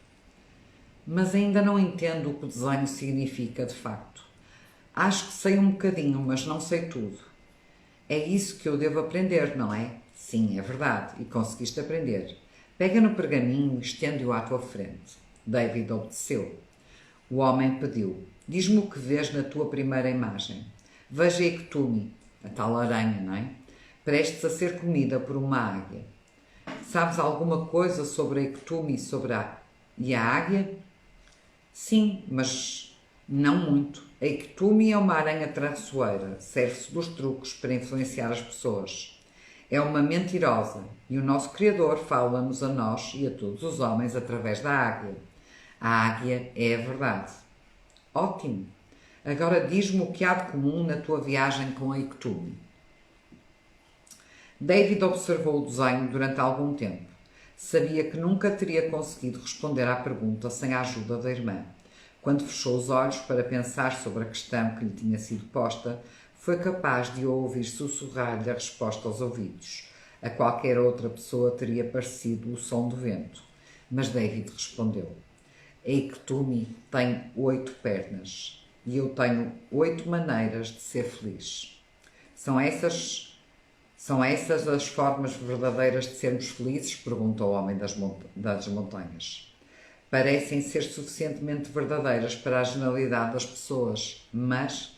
[SPEAKER 1] Mas ainda não entendo o que o desenho significa de facto. Acho que sei um bocadinho, mas não sei tudo. É isso que eu devo aprender, não é? Sim, é verdade, e conseguiste aprender. Pega no pergaminho e estende-o à tua frente. David obedeceu. O homem pediu. Diz-me o que vês na tua primeira imagem. Veja Ectumi, a tal aranha, não é? Prestes a ser comida por uma águia. Sabes alguma coisa sobre Ectumi e a águia? Sim, mas não muito. A Ectumi é uma aranha traiçoeira, serve-se dos truques para influenciar as pessoas. É uma mentirosa e o nosso Criador fala-nos a nós e a todos os homens através da águia. A águia é a verdade. Ótimo! Agora diz-me o que há de comum na tua viagem com a Ectumi. David observou o desenho durante algum tempo. Sabia que nunca teria conseguido responder à pergunta sem a ajuda da irmã. Quando fechou os olhos para pensar sobre a questão que lhe tinha sido posta, foi capaz de ouvir sussurrar-lhe a resposta aos ouvidos. A qualquer outra pessoa teria parecido o som do vento. Mas David respondeu. A Ectumi tem 8 pernas e eu tenho 8 maneiras de ser feliz. São essas as formas verdadeiras de sermos felizes? Perguntou o homem das montanhas. Parecem ser suficientemente verdadeiras para a generalidade das pessoas, mas...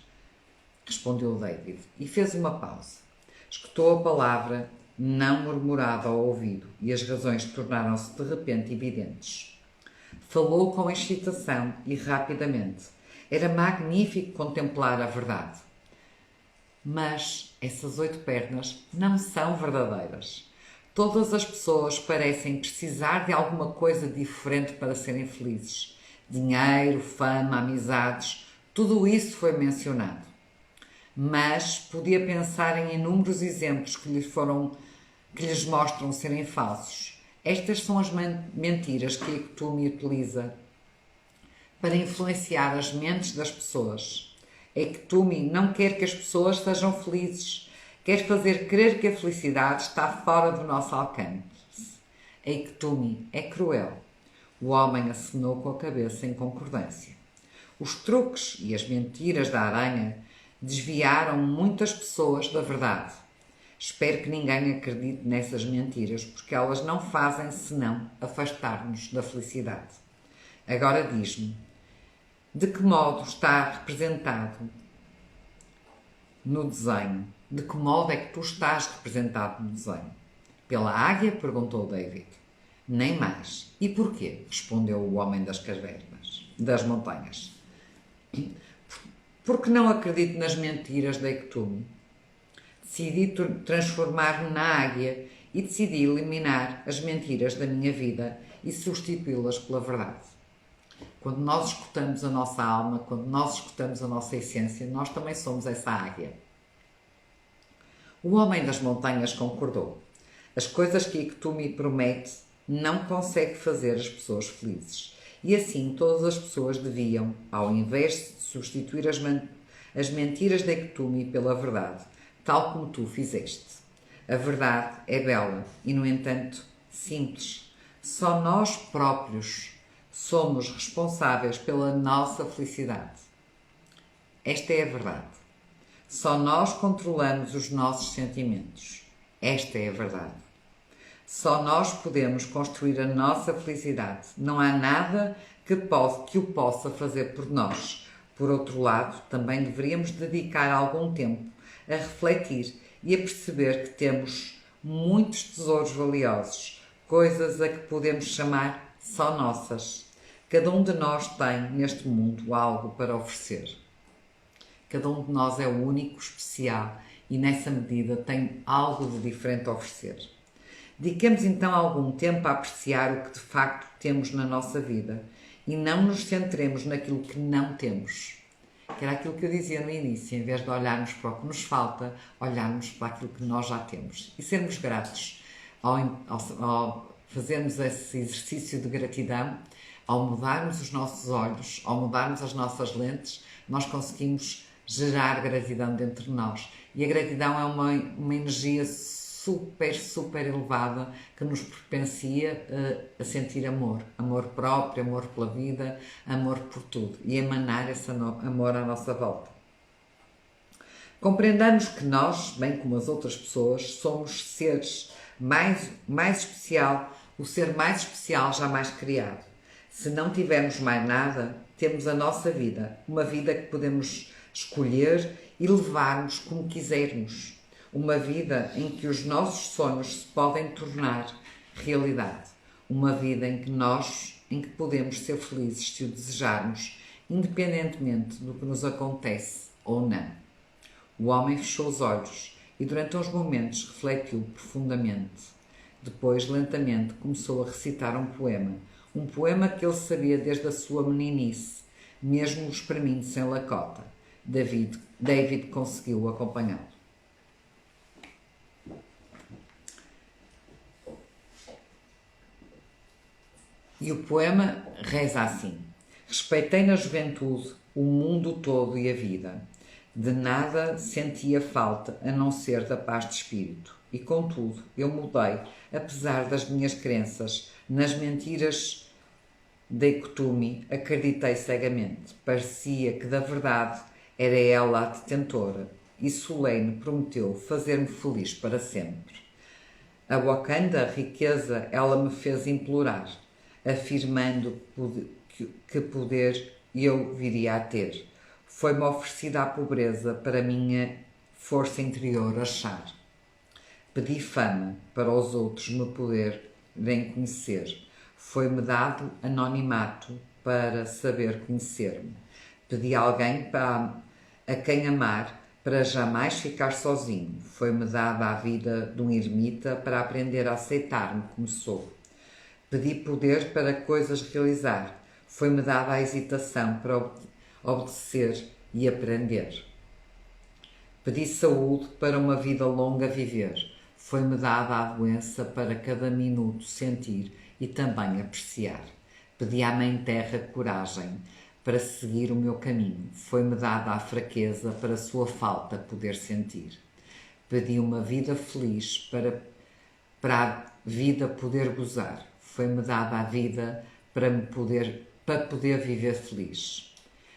[SPEAKER 1] respondeu David, e fez uma pausa. Escutou a palavra não murmurada ao ouvido, e as razões tornaram-se de repente evidentes. Falou com excitação e rapidamente. Era magnífico contemplar a verdade. Mas essas 8 pernas não são verdadeiras. Todas as pessoas parecem precisar de alguma coisa diferente para serem felizes. Dinheiro, fama, amizades, tudo isso foi mencionado. Mas podia pensar em inúmeros exemplos que lhes mostram serem falsos. Estas são as mentiras que a Ectumi utiliza para influenciar as mentes das pessoas. A Ectumi não quer que as pessoas sejam felizes. Quer fazer crer que a felicidade está fora do nosso alcance. A Ectumi é cruel. O homem acenou com a cabeça em concordância. Os truques e as mentiras da aranha desviaram muitas pessoas da verdade. Espero que ninguém acredite nessas mentiras, porque elas não fazem senão afastar-nos da felicidade. Agora diz-me, de que modo está representado no desenho? De que modo é que tu estás representado no desenho? Pela águia? Perguntou David. Nem mais. E porquê? Respondeu o homem das montanhas. Porque não acredito nas mentiras da Ectumi. Decidi transformar-me na águia e decidi eliminar as mentiras da minha vida e substituí-las pela verdade. Quando nós escutamos a nossa alma, quando nós escutamos a nossa essência, nós também somos essa águia. O homem das montanhas concordou. As coisas que Ectumi promete não consegue fazer as pessoas felizes. E assim todas as pessoas deviam, ao invés de substituir as mentiras da Ectumi pela verdade, tal como tu fizeste. A verdade é bela e, no entanto, simples. Só nós próprios somos responsáveis pela nossa felicidade. Esta é a verdade. Só nós controlamos os nossos sentimentos. Esta é a verdade. Só nós podemos construir a nossa felicidade. Não há nada que o possa fazer por nós. Por outro lado, também deveríamos dedicar algum tempo a refletir e a perceber que temos muitos tesouros valiosos, coisas a que podemos chamar só nossas. Cada um de nós tem neste mundo algo para oferecer. Cada um de nós é único, especial e nessa medida tem algo de diferente a oferecer. Dediquemos então algum tempo a apreciar o que de facto temos na nossa vida e não nos centremos naquilo que não temos. Que era aquilo que eu dizia no início, em vez de olharmos para o que nos falta, olharmos para aquilo que nós já temos e sermos gratos. Ao fazermos esse exercício de gratidão, ao mudarmos os nossos olhos, ao mudarmos as nossas lentes, nós conseguimos gerar gratidão dentro de nós. E a gratidão é uma energia super elevada que nos propicia a sentir amor. Amor próprio, amor pela vida, amor por tudo. E emanar esse amor à nossa volta. Compreendamos que nós, bem como as outras pessoas, somos seres mais especial, o ser mais especial jamais criado. Se não tivermos mais nada, temos a nossa vida, uma vida que podemos escolher e levarmos como quisermos. Uma vida em que os nossos sonhos se podem tornar realidade. Uma vida em que podemos ser felizes se o desejarmos, independentemente do que nos acontece ou não. O homem fechou os olhos e durante uns momentos refletiu profundamente. Depois, lentamente, começou a recitar um poema que ele sabia desde a sua meninice, mesmo espremindo sem lacota. David conseguiu acompanhá-lo. E o poema reza assim: respeitei na juventude o mundo todo e a vida. De nada sentia falta a não ser da paz de espírito. E contudo, eu mudei, apesar das minhas crenças, nas mentiras de Ikutumi, acreditei cegamente. Parecia que da verdade era ela a detentora, e solene prometeu fazer-me feliz para sempre. A Wakanda, a riqueza, ela me fez implorar, afirmando que poder eu viria a ter. Foi-me oferecida a pobreza para a minha força interior achar. Pedi fama para os outros me poderem conhecer. Foi-me dado anonimato para saber conhecer-me. Pedi alguém a quem amar para jamais ficar sozinho. Foi-me dada a vida de um ermita para aprender a aceitar-me como sou. Pedi poder para coisas realizar. Foi-me dada a hesitação para obedecer e aprender. Pedi saúde para uma vida longa viver. Foi-me dada a doença para cada minuto sentir e também apreciar. Pedi à Mãe Terra coragem para seguir o meu caminho. Foi-me dada a fraqueza para a sua falta poder sentir. Pedi uma vida feliz para a vida poder gozar. Foi-me dada a vida para poder viver feliz.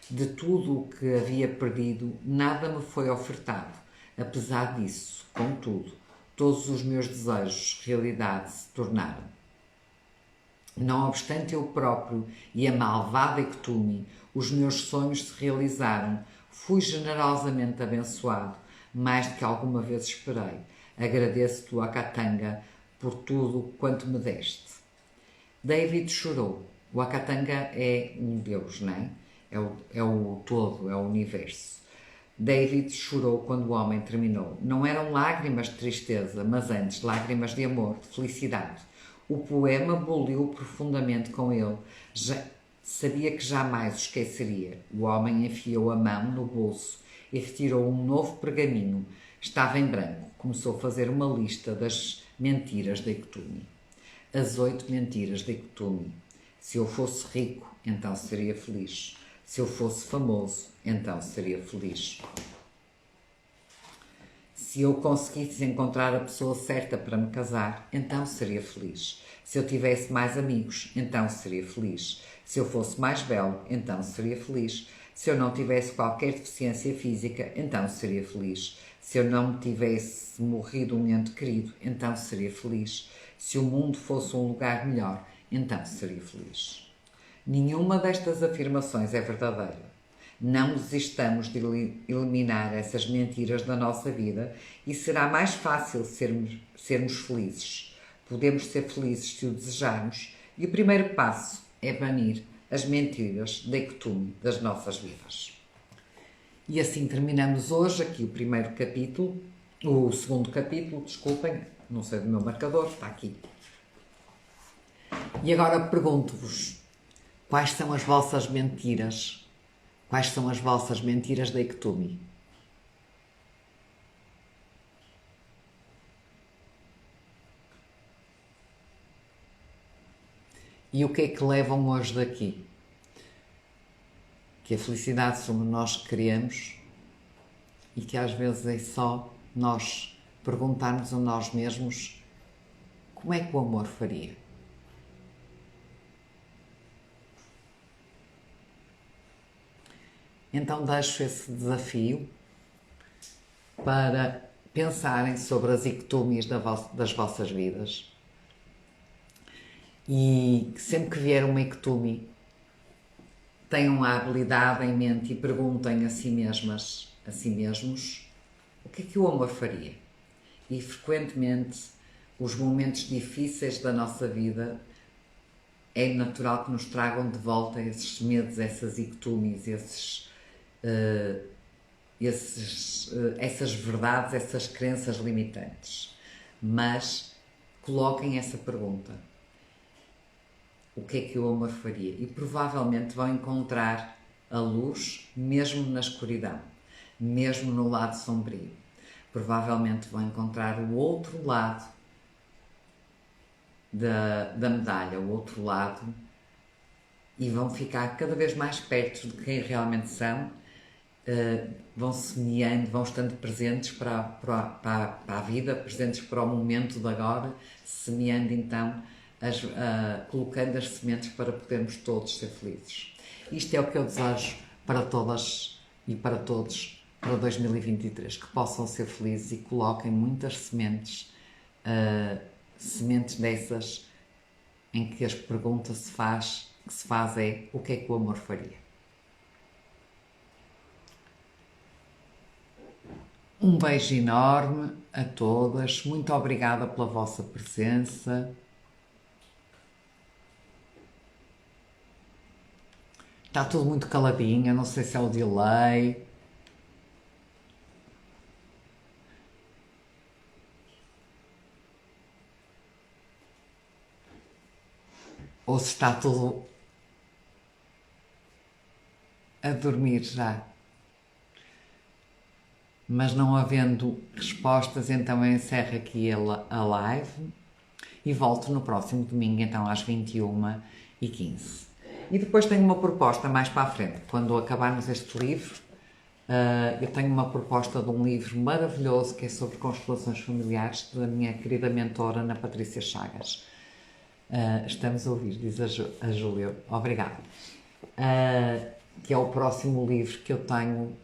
[SPEAKER 1] De tudo o que havia perdido, nada me foi ofertado. Apesar disso, contudo, todos os meus desejos realidade se tornaram. Não obstante eu próprio e a malvada Ikutumi, os meus sonhos se realizaram. Fui generosamente abençoado, mais do que alguma vez esperei. Agradeço-te, Wakatanga, por tudo quanto me deste. David chorou. O Wakatanga é um Deus, não é? É o todo, é o universo. David chorou quando o homem terminou. Não eram lágrimas de tristeza, mas antes lágrimas de amor, de felicidade. O poema boliu profundamente com ele. Sabia que jamais o esqueceria. O homem enfiou a mão no bolso e retirou um novo pergaminho. Estava em branco. Começou a fazer uma lista das mentiras de Ikutumi. As 8 mentiras de Ikutumi. Se eu fosse rico, então seria feliz. Se eu fosse famoso, então seria feliz. Se eu conseguisse encontrar a pessoa certa para me casar, então seria feliz. Se eu tivesse mais amigos, então seria feliz. Se eu fosse mais belo, então seria feliz. Se eu não tivesse qualquer deficiência física, então seria feliz. Se eu não tivesse morrido um ente querido, então seria feliz. Se o mundo fosse um lugar melhor, então seria feliz. Nenhuma destas afirmações é verdadeira. Não desistamos de eliminar essas mentiras da nossa vida e será mais fácil sermos felizes. Podemos ser felizes se o desejarmos e o primeiro passo é banir as mentiras da ectume das nossas vidas. E assim terminamos hoje aqui o segundo capítulo, desculpem, não sei do meu marcador, está aqui. E agora pergunto-vos, quais são as vossas mentiras? Quais são as vossas mentiras da ectume? E o que é que levam hoje daqui? Que a felicidade somos nós que criamos e que às vezes é só nós perguntarmos a nós mesmos como é que o amor faria. Então deixo esse desafio para pensarem sobre as ectúmias das vossas vidas e que sempre que vier uma ectúmia tenham a habilidade em mente e perguntem a si mesmos o que é que o amor faria. E frequentemente os momentos difíceis da nossa vida é natural que nos tragam de volta esses medos, essas ectúmias, essas verdades, essas crenças limitantes. Mas coloquem essa pergunta. O que é que o amor faria? E provavelmente vão encontrar a luz mesmo na escuridão, mesmo no lado sombrio. Provavelmente vão encontrar o outro lado da medalha, o outro lado, e vão ficar cada vez mais perto de quem realmente são, vão semeando, vão estando presentes para a vida, presentes para o momento de agora, semeando então, colocando as sementes para podermos todos ser felizes. Isto é o que eu desejo para todas e para todos para 2023, que possam ser felizes e coloquem muitas sementes, sementes dessas em que as perguntas que se faz é o que é que o amor faria. Um beijo enorme a todas, muito obrigada pela vossa presença. Está tudo muito caladinho, não sei se é o delay. Ou se está tudo a dormir já. Mas não havendo respostas, então eu encerro aqui a live e volto no próximo domingo, então às 21h15. E depois tenho uma proposta mais para a frente, quando acabarmos este livro, eu tenho uma proposta de um livro maravilhoso que é sobre constelações familiares da minha querida mentora Ana Patrícia Chagas. Estamos a ouvir, diz a Júlia, obrigada. Que é o próximo livro que eu tenho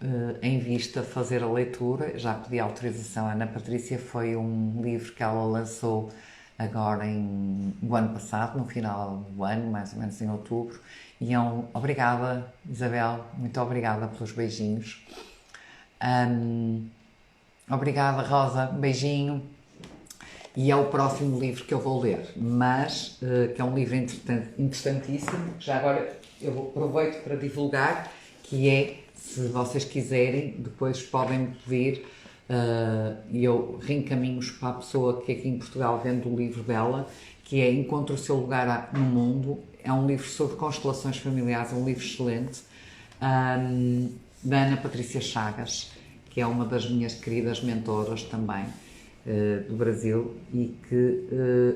[SPEAKER 1] em vista fazer a leitura. Já pedi autorização à Ana Patrícia, foi um livro que ela lançou agora no ano passado, no final do ano, mais ou menos em outubro. E obrigada, Isabel, muito obrigada pelos beijinhos. Obrigada, Rosa, beijinho. E é o próximo livro que eu vou ler, mas que é um livro interessantíssimo, já agora eu aproveito para divulgar, que é, se vocês quiserem, depois podem me pedir e eu reencaminho-os para a pessoa que aqui em Portugal vende o livro dela, que é Encontre o Seu Lugar no Mundo. É um livro sobre constelações familiares, é um livro excelente, da Ana Patrícia Chagas, que é uma das minhas queridas mentoras também, do Brasil, e que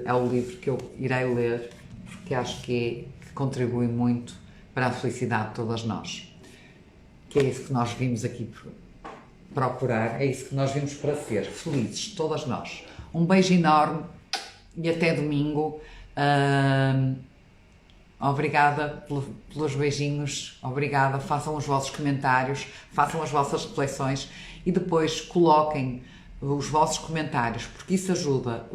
[SPEAKER 1] é o livro que eu irei ler, porque acho que contribui muito para a felicidade de todas nós, que é isso que nós vimos aqui procurar, é isso que nós vimos para ser felizes, todas nós. Um beijo enorme e até domingo. Obrigada pelos beijinhos, obrigada. Façam os vossos comentários, façam as vossas reflexões e depois coloquem os vossos comentários, porque isso ajuda.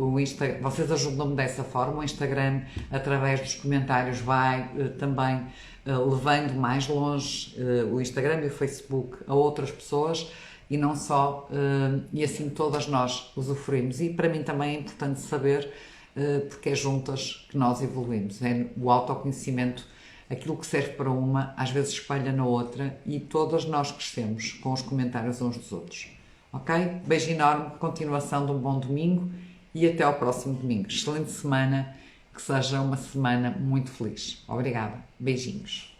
[SPEAKER 1] Vocês ajudam-me dessa forma. O Instagram, através dos comentários, vai também levando mais longe o Instagram e o Facebook a outras pessoas e não só, e assim todas nós usufruímos. E para mim também é importante saber, porque é juntas que nós evoluímos. É o autoconhecimento, aquilo que serve para uma, às vezes espalha na outra e todas nós crescemos com os comentários uns dos outros. Ok? Beijo enorme, continuação de um bom domingo e até ao próximo domingo. Excelente semana, que seja uma semana muito feliz. Obrigada. Beijinhos.